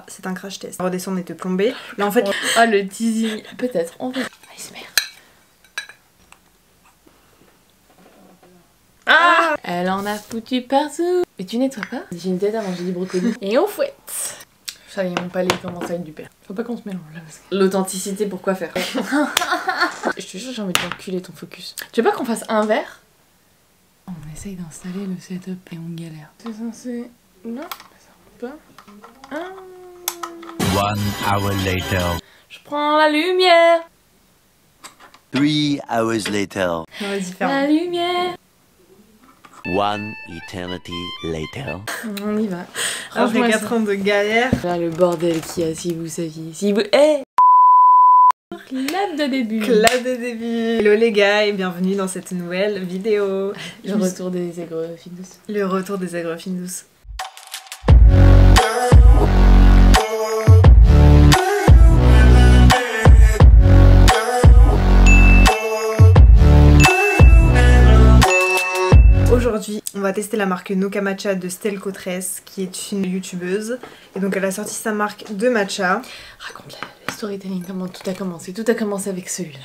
C'est un crash test. Redescendre et te plomber. Là en fait... Ah le teasing, peut-être, on verra. ASMR. Ah, elle en a foutu partout. Mais tu nettoies pas? J'ai une tête à manger du brocoli. Et on fouette. Ça y est, mon palais commence à être du père. Faut pas qu'on se mélange là. L'authenticité, pourquoi faire? Je te jure, j'ai envie de t'enculer ton focus. Tu veux pas qu'on fasse un verre? On essaye d'installer le setup et on galère. C'est censé... Non, ça rentre pas. 1 hour later. Je prends la lumière. 3 hours later. La lumière. 1 eternity later. On y va. Après 4 ans de galère. Là, le bordel qu'il y a, si vous saviez. Si vous... Eh, clap de début. Clap de début. Hello les gars et bienvenue dans cette nouvelle vidéo. Le retour des aigres fines douces. Le retour des aigres fines douces. Aujourd'hui, on va tester la marque Noka Matcha de Stell Cotresse, qui est une youtubeuse. Et donc elle a sorti sa marque de matcha. Raconte le storytelling, comment tout a commencé. Tout a commencé avec celui-là.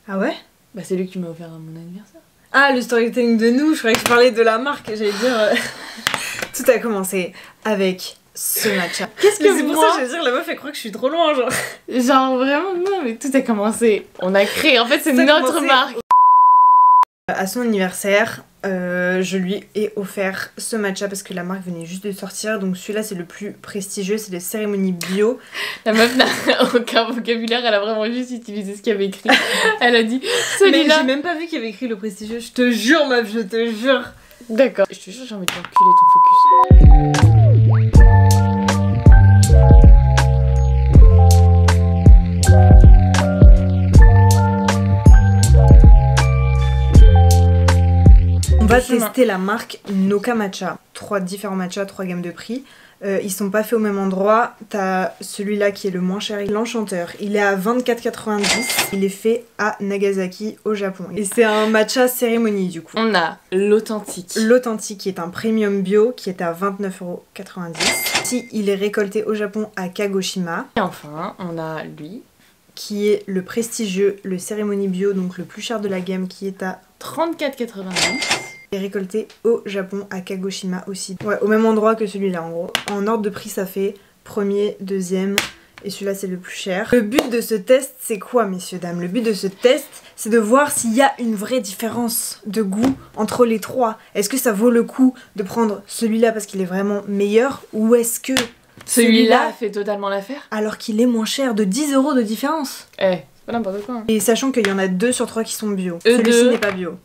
Ah ouais? Bah c'est lui qui m'a offert à mon anniversaire. Ah, le storytelling de nous, je croyais que tu parlais de la marque, j'allais dire... Tout a commencé avec ce matcha. Qu'est-ce que c'est pour ça que j'allais dire, la meuf elle croit que je suis trop loin, genre. Genre vraiment, non mais tout a commencé. On a créé, en fait c'est notre marque. À son anniversaire, je lui ai offert ce matcha parce que la marque venait juste de sortir. Donc celui-là c'est le plus prestigieux, c'est les cérémonies bio. La meuf n'a aucun vocabulaire, elle a vraiment juste utilisé ce qu'il y avait écrit. Elle a dit celui-là. Mais j'ai même pas vu qu'il y avait écrit le prestigieux, je te jure meuf, je te jure. D'accord. Je te jure, j'ai envie de t'enculer ton focus. On va tester la marque Noka Matcha. 3 différents matchas, 3 gammes de prix. Ils sont pas faits au même endroit. T'as celui-là qui est le moins cher, l'Enchanteur. Il est à 24,90 €. Il est fait à Nagasaki au Japon. Et c'est un matcha cérémonie du coup. On a l'authentique. L'authentique qui est un premium bio qui est à 29,90 €. Si il est récolté au Japon à Kagoshima. Et enfin, on a lui. Qui est le prestigieux, le cérémonie bio, donc le plus cher de la gamme qui est à 34,90 €. Et récolté au Japon à Kagoshima aussi. Ouais, au même endroit que celui-là en gros. En ordre de prix ça fait premier, deuxième et celui-là c'est le plus cher. Le but de ce test c'est quoi messieurs dames? Le but de ce test c'est de voir s'il y a une vraie différence de goût entre les trois. Est-ce que ça vaut le coup de prendre celui-là parce qu'il est vraiment meilleur ou est-ce que celui-là fait totalement l'affaire alors qu'il est moins cher, de 10 € de différence? Eh, c'est pas n'importe quoi. Hein. Et sachant qu'il y en a 2 sur 3 qui sont bio. Celui-ci n'est pas bio.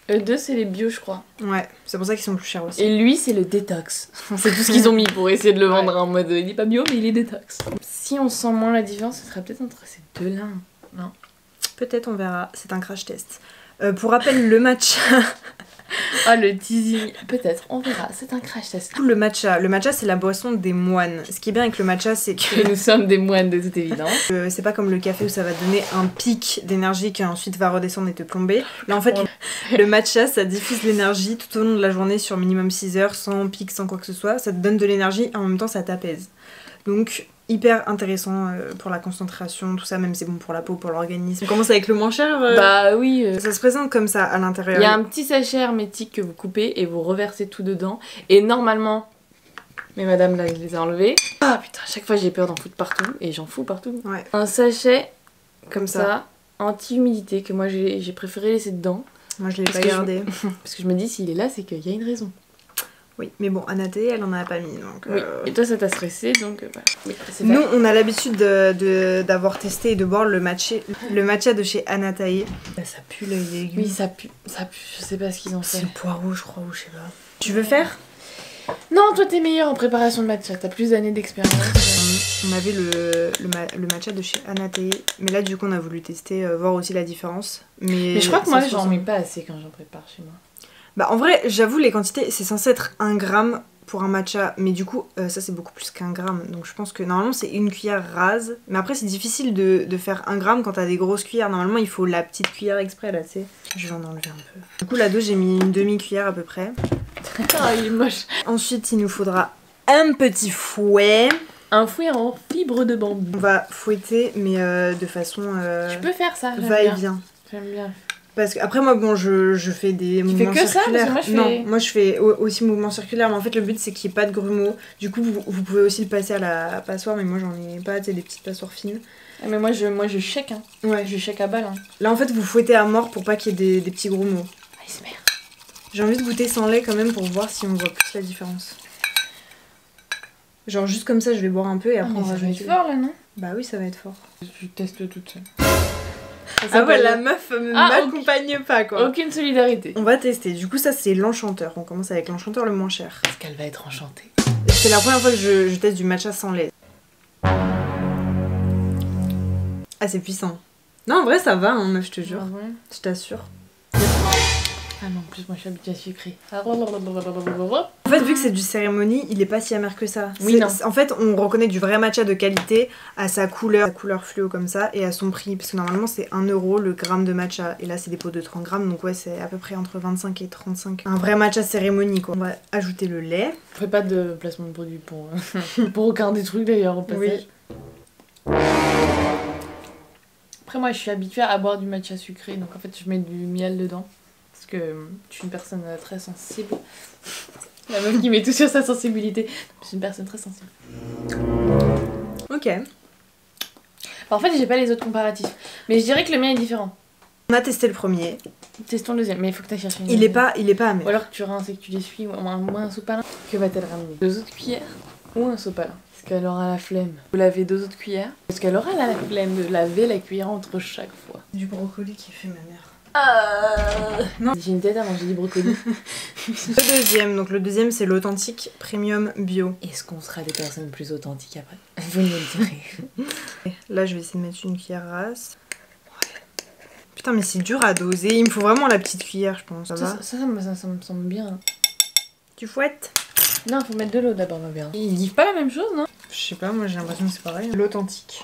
Eux2 c'est les bio je crois. Ouais, c'est pour ça qu'ils sont plus chers aussi. Et lui c'est le détox. C'est tout ce qu'ils ont mis pour essayer de le vendre en mode il est pas bio mais il est détox. Si on sent moins la différence, ce serait peut-être entre ces deux-là. Non. Peut-être on verra, c'est un crash test. Pour rappel, le matcha... Ah le teasing, peut-être, on verra, c'est un crash test. Le matcha c'est la boisson des moines. Ce qui est bien avec le matcha c'est que... nous sommes des moines de toute évidence. C'est pas comme le café où ça va donner un pic d'énergie qui ensuite va redescendre et te plomber. Là en fait le matcha ça diffuse l'énergie tout au long de la journée sur minimum 6 heures, sans pic, sans quoi que ce soit. Ça te donne de l'énergie et en même temps ça t'apaise. Donc hyper intéressant pour la concentration, tout ça, même c'est bon pour la peau, pour l'organisme. On commence avec le moins cher. Bah oui. Ça se présente comme ça à l'intérieur. Il y a un petit sachet hermétique que vous coupez et vous reversez tout dedans. Et normalement, mais madame là, je les ai enlevés. Ah putain, à chaque fois j'ai peur d'en foutre partout et j'en fous partout. Ouais. Un sachet comme ça, anti-humidité que moi j'ai préféré laisser dedans. Moi je l'ai pas gardé. Parce que je me dis s'il est là, c'est qu'il y a une raison. Oui, mais bon, Anaté, elle en a pas mis, donc... Oui. Et toi, ça t'a stressé, donc voilà. Oui, nous, on a l'habitude d'avoir testé et de boire le matcha de chez Anatae. Ça pue les légumes. Oui, ça pue, je sais pas ce qu'ils ont fait. C'est poireau, je crois, ou je sais pas. Tu veux faire? Non, toi t'es meilleure en préparation de matcha, t'as plus d'années d'expérience. On avait le matcha de chez Anatae, mais là, du coup, on a voulu tester, voir aussi la différence. Mais je crois que moi, j'en mets pas assez quand j'en prépare chez moi. Bah en vrai, j'avoue, les quantités, c'est censé être 1 gramme pour un matcha, mais du coup, ça c'est beaucoup plus qu'1 gramme. Donc je pense que normalement c'est une cuillère rase. Mais après c'est difficile de faire 1 gramme quand t'as des grosses cuillères. Normalement il faut la petite cuillère exprès là, tu sais. Je vais en enlever un peu. Du coup la dose j'ai mis une demi-cuillère à peu près. Ah il est moche. Ensuite il nous faudra un petit fouet. Un fouet en fibre de bambou. On va fouetter, mais de façon Tu peux faire ça, j'aime bien. va-et-vient. J'aime bien. Parce que après moi bon je fais des mouvements fais que ça? Parce que circulaires. moi, je fais- Non, moi je fais aussi mouvements circulaires, mais en fait le but c'est qu'il n'y ait pas de grumeaux. Du coup vous pouvez aussi le passer à la passoire, mais moi j'en ai pas, tu sais, des petites passoires fines. Ah, mais moi je shake, hein. Ouais. Je shake à balle, hein. Là en fait vous fouettez à mort pour pas qu'il y ait des petits grumeaux. ASMR. J'ai envie de goûter sans lait quand même pour voir si on voit plus la différence. Genre juste comme ça je vais boire un peu et Ah, après mais on va ça va être ajouter. fort là, non? Bah oui ça va être fort. Je teste toute seule. Ah ouais la meuf me Ah, m'accompagne pas quoi. Aucune solidarité. On va tester, du coup ça c'est l'enchanteur, on commence avec l'enchanteur le moins cher. Est-ce qu'elle va être enchantée? C'est la première fois que je teste du matcha sans lait. Ah c'est puissant. Non en vrai ça va hein, meuf je te jure, Ah ouais. je t'assure. Ah non, en plus moi je suis habituée à sucrer. En fait vu que c'est du cérémonie, il est pas si amer que ça. Oui, non. En fait on reconnaît du vrai matcha de qualité à sa couleur fluo comme ça et à son prix. Parce que normalement c'est 1 € le gramme de matcha. Et là c'est des pots de 30 grammes donc ouais c'est à peu près entre 25 et 35. Un vrai matcha cérémonie quoi. On va ajouter le lait. Je ferai pas de placement de produit pour, pour aucun des trucs d'ailleurs au passage. Oui. Après moi je suis habituée à boire du matcha sucré donc en fait je mets du miel dedans. Parce que je suis une personne très sensible. La meuf qui met tout sur sa sensibilité. Je suis une personne très sensible. Ok. En fait j'ai pas les autres comparatifs. Mais je dirais que le mien est différent. On a testé le premier. Testons le deuxième, mais il faut que tu ailles chercher une Il est pas amer. Ou alors que tu rinces et que tu l'essuies, ou un sopalin. Que va-t-elle ramener? 2 autres cuillères ou un sopalin? Est-ce qu'elle aura la flemme de laver 2 autres cuillères? Est-ce qu'elle aura la flemme de laver la cuillère entre chaque fois? Du brocoli qui fait ma mère. Non. J'ai une tête à manger du brocoli. Le deuxième, donc le deuxième c'est l'authentique premium bio. Est-ce qu'on sera des personnes plus authentiques après? Vous me le direz. Là je vais essayer de mettre une cuillère rase. Ouais. Putain mais c'est dur à doser, il me faut vraiment la petite cuillère je pense. Ça va? Ça me semble bien. Tu fouettes? Non, faut mettre de l'eau d'abord, ma bien. Ils disent pas la même chose, non? Je sais pas, moi j'ai l'impression que c'est pareil. L'authentique.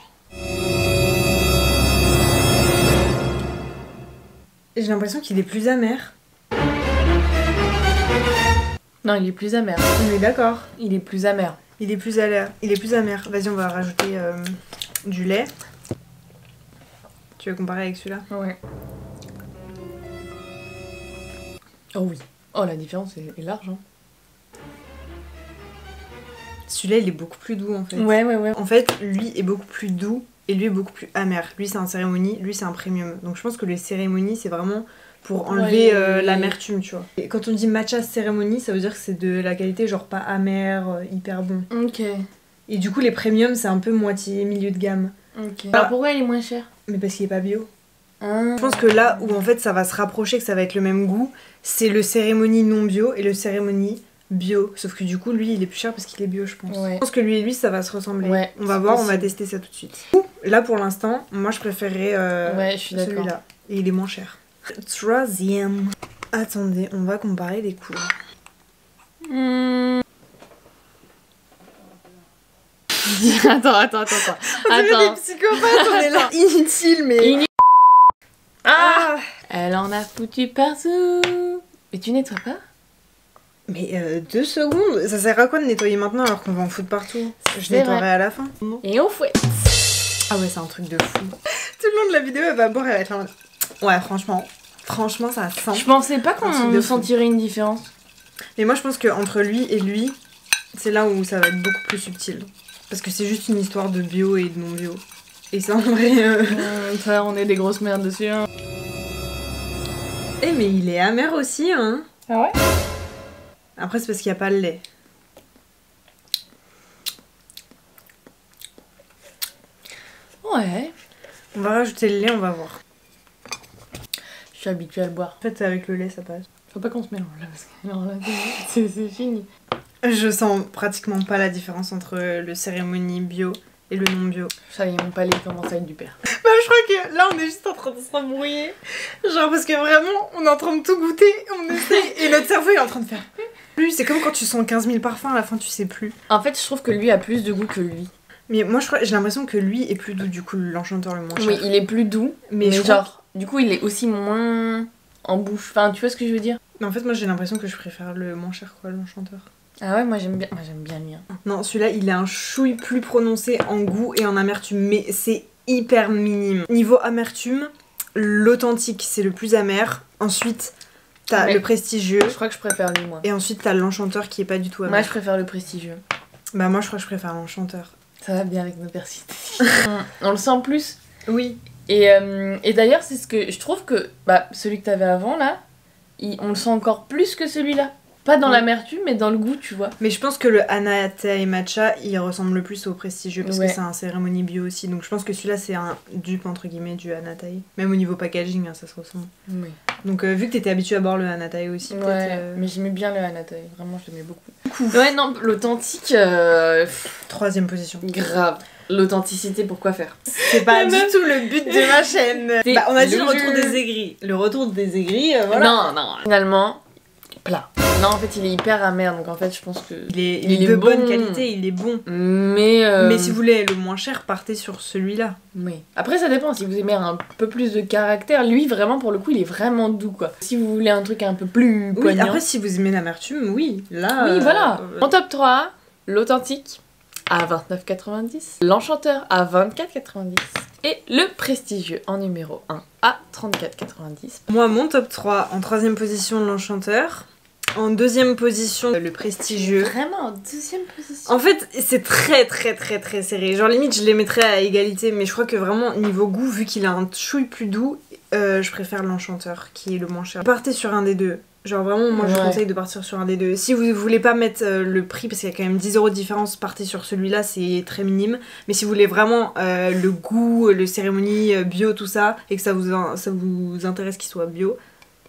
J'ai l'impression qu'il est plus amer. Non, il est plus amer. On est d'accord. Il est plus amer. Il est plus amer. Il est plus amer. Vas-y on va rajouter du lait. Tu veux comparer avec celui-là? Ouais. Oh oui. Oh, la différence est large, hein. Celui-là il est beaucoup plus doux en fait. Ouais. En fait lui est beaucoup plus doux et lui est beaucoup plus amer. Lui c'est un cérémonie, lui c'est un premium. Donc je pense que les cérémonies c'est vraiment pour enlever l'amertume tu vois. Et quand on dit matcha cérémonie ça veut dire que c'est de la qualité genre pas amer, hyper bon. Ok. Et du coup les premiums c'est un peu moitié milieu de gamme. Ok. Alors pourquoi il est moins cher? Mais parce qu'il est pas bio. Ah. Je pense que là où en fait ça va se rapprocher, que ça va être le même goût, c'est le cérémonie non bio et le cérémonie bio. Sauf que du coup lui il est plus cher parce qu'il est bio je pense. Ouais. Je pense que lui et lui ça va se ressembler. Ouais, on va c'est voir, possible. on va tester ça tout de suite. Moi pour l'instant, moi je préférerais Ouais, je suis d'accord. celui-là. Et il est moins cher. Troisième. Attendez, on va comparer les couleurs. Attends. On dirait des psychopathes, on est là. Inutile mais... Ah, elle en a foutu partout. Mais tu nettoies pas? Mais 2 secondes, ça sert à quoi de nettoyer maintenant alors qu'on va en foutre partout? Je C'est nettoierai vrai. à la fin. Et on fouette. Ah ouais, c'est un truc de fou. Tout le long de la vidéo, elle va boire, elle va être là en mode... Ouais, franchement, ça sent. Je pensais pas Un truc qu'on de fou. sentirait une différence. Mais moi, je pense qu'entre lui et lui, c'est là où ça va être beaucoup plus subtil. Parce que c'est juste une histoire de bio et de non bio. Et ça, en vrai... Ça, on est des grosses merdes dessus. Hein. Eh, mais il est amer aussi, hein. Ah ouais? Après, c'est parce qu'il n'y a pas le lait. Ouais. On va rajouter le lait, on va voir. Je suis habituée à le boire. En fait, avec le lait, ça passe. Faut pas qu'on se mélange là parce que non, là, c'est fini. Je sens pratiquement pas la différence entre le cérémonie bio et le non bio. Ça y est, mon palais commence à être du père. Bah, je crois que là, on est juste en train de se embrouiller. Genre, parce que vraiment, on est en train de tout goûter, on essaie, et notre cerveau il est en train de faire. Lui, c'est comme quand tu sens 15 000 parfums, à la fin, tu sais plus. En fait, je trouve que lui a plus de goût que lui. Mais moi, j'ai l'impression que lui est plus doux, du coup, l'enchanteur le moins cher. Oui, il est plus doux, mais je crois genre, du coup, il est aussi moins en bouche. Enfin, tu vois ce que je veux dire? Mais en fait, moi, j'ai l'impression que je préfère le moins cher, quoi, l'enchanteur. Ah ouais, moi j'aime bien lui. Hein. Non, celui-là, il a un chouille plus prononcé en goût et en amertume, mais c'est hyper minime. Niveau amertume, l'authentique, c'est le plus amer. Ensuite, t'as Ouais. le prestigieux. Je crois que je préfère lui, moi. Et ensuite, t'as l'enchanteur qui est pas du tout amer. Moi je préfère le prestigieux. Bah moi, je crois que je préfère l'enchanteur. Ça va bien avec nos personnalités. On le sent plus. Oui. Et d'ailleurs, c'est ce que je trouve que celui que t'avais avant là, on le sent encore plus que celui-là. Pas dans Oui. l'amertume, mais dans le goût, tu vois. Mais je pense que le Anatai Matcha, il ressemble le plus au prestigieux parce Ouais. que c'est un cérémonie bio aussi. Donc je pense que celui-là, c'est un dupe entre guillemets du Anatai. Même au niveau packaging, hein, ça se ressemble. Oui. Donc vu que t'étais habituée à boire le Anatai aussi, Ouais, peut-être. mais j'aimais bien le Anatai. Vraiment, je l'aimais beaucoup. Ouais, non, l'authentique, Troisième position. grave. L'authenticité, pourquoi faire? C'est pas du tout le but de ma chaîne. C'est Bah, on a dit le le retour jeu. des aigris. Le retour des aigris, voilà. Non, finalement, plat. Non, en fait, il est hyper amer, donc en fait, je pense que. Il est Il est de bon. bonne qualité, il est bon. Mais. Mais si vous voulez le moins cher, partez sur celui-là. Oui. Après, ça dépend. Si vous aimez un peu plus de caractère, lui, vraiment, pour le coup, il est vraiment doux, quoi. Si vous voulez un truc un peu plus Oui, poignant. après, si vous aimez l'amertume, oui. Là. Oui, voilà. En top 3, l'authentique à 29,90, l'enchanteur à 24,90 et le prestigieux en numéro 1 à 34,90. Moi, mon top 3, en troisième position, l'enchanteur. En deuxième position, le prestigieux. Vraiment en deuxième position. En fait, c'est très très très très serré. Genre limite, je les mettrais à égalité, mais je crois que vraiment, niveau goût, vu qu'il a un chouille plus doux, je préfère l'enchanteur, qui est le moins cher. Partez sur un des deux. Genre vraiment, moi je Ouais. conseille de partir sur un des deux. Si vous voulez pas mettre le prix, parce qu'il y a quand même 10 € de différence, partez sur celui-là, c'est très minime. Mais si vous voulez vraiment le goût, le cérémonie bio, tout ça, et que ça vous intéresse qu'il soit bio,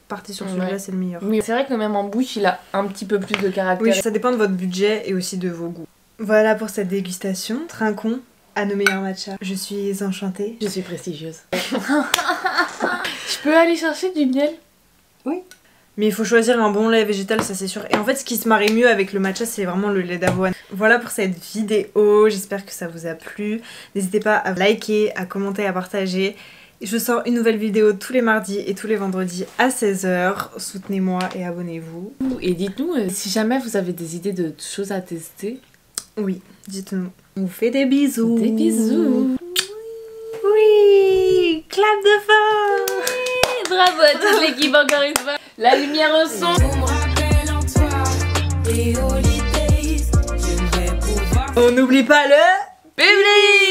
partez sur celui-là, Ouais. c'est le meilleur. Oui, c'est vrai que même en bouche, il a un petit peu plus de caractère. Oui, ça dépend de votre budget et aussi de vos goûts. Voilà pour cette dégustation. Trinquons à nos meilleurs matchas. Je suis enchantée. Je suis prestigieuse. Je peux aller chercher du miel? Mais il faut choisir un bon lait végétal, ça c'est sûr. Et en fait, ce qui se marie mieux avec le matcha, c'est vraiment le lait d'avoine. Voilà pour cette vidéo. J'espère que ça vous a plu. N'hésitez pas à liker, à commenter, à partager. Je sors une nouvelle vidéo tous les mardis et tous les vendredis à 16h. Soutenez-moi et abonnez-vous. Et dites-nous si jamais vous avez des idées de choses à tester. Oui, dites-nous. On vous fait des bisous. Des bisous. Oui, clap de fin. Bravo à toute l'équipe encore une fois. La lumière au son. On n'oublie pas le... Public.